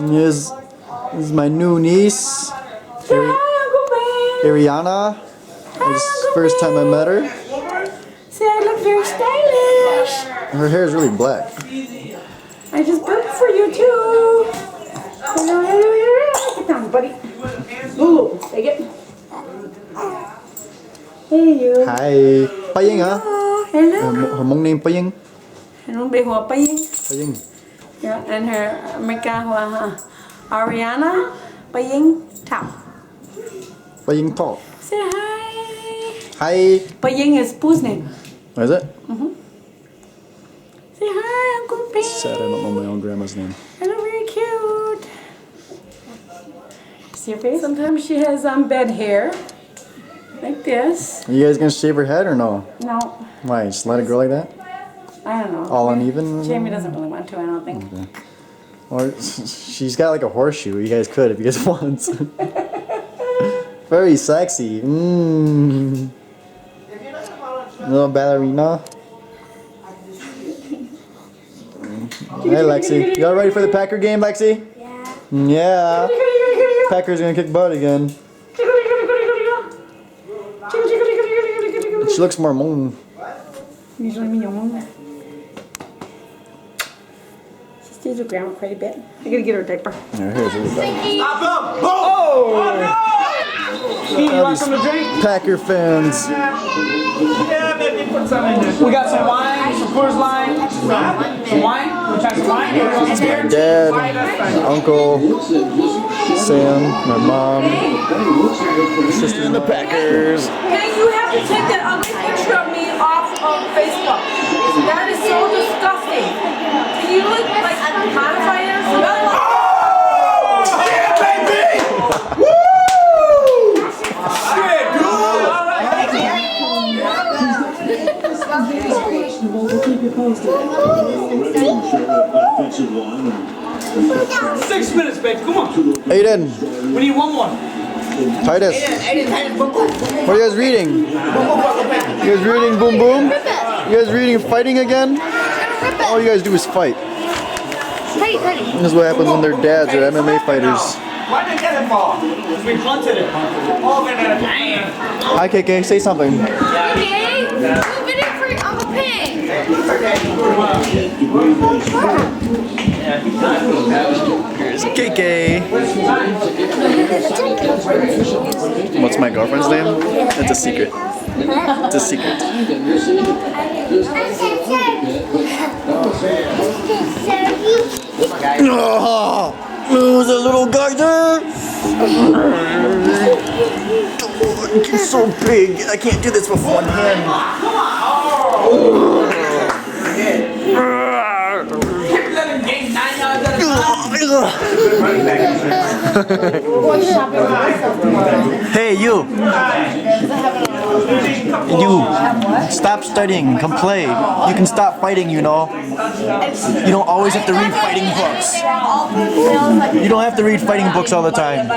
This is my new niece, Ariana. It's the first time I met her. See, I look very stylish. Her hair is really black. I just burped for you too. Get down, buddy. Ooh, take it. Hey, you. Hi. Paying, huh? Hello. Her Hmong name Paying. Hello, Behua Paying. Paying. Yeah, and her Mika Ariana Paying Tao. Paying Tao. Say hi. Hi. Paying is Poo's name. What is it? Say hi, Uncle Paying. Sad I don't know my own grandma's name. I look very cute. See your face? Sometimes she has bed hair. Like this. Are you guys gonna shave her head or no? No. Why? Just let it grow like that? I don't know. All uneven? Jamie doesn't really want to, I don't think. Okay. Or she's got like a horseshoe. You guys could if you guys want. Very sexy. Little ballerina. Hey Lexi, you all ready for the Packer game, Lexi? Yeah. Yeah. Packers gonna kick butt again. She looks more Hmong. Usually me Hmong. She stays with grandma quite a bit. I gotta get her a diaper. Her hair's really bad. Stop him! Oh! You want some to drink? Packer fans. Yeah, maybe put some in there. We got some wine, some Coors Light, some wine. We try some wine. This is my dad, my uncle, Sam, my mom, my sister, and the Packers. Hey, you have to take that ugly picture of me off of Facebook. That is so disgusting. Can you look like modify it? Yeah, baby! Woo! Shit, dude! 6 minutes, babe. Come on. Aiden, We need one more. Titus, what are you guys reading? You guys reading Boom Boom? You guys reading Fighting again? All you guys do is fight. This is what happens when their dads are MMA fighters. Why did you get it for? We punted it. Oh, man, dang. Hi KK, say something. Okay, move it in for Uncle Pig. Here's KK. What's my girlfriend's name? It's a secret. It's a secret. Oh, there's a little guy there. He's so big. I can't do this with one hand. Let him gain 9 yards at a time. Hey, you. You. Stop studying. Come play. You can stop fighting, you know. You don't always have to read fighting books. You don't have to read fighting books all the time.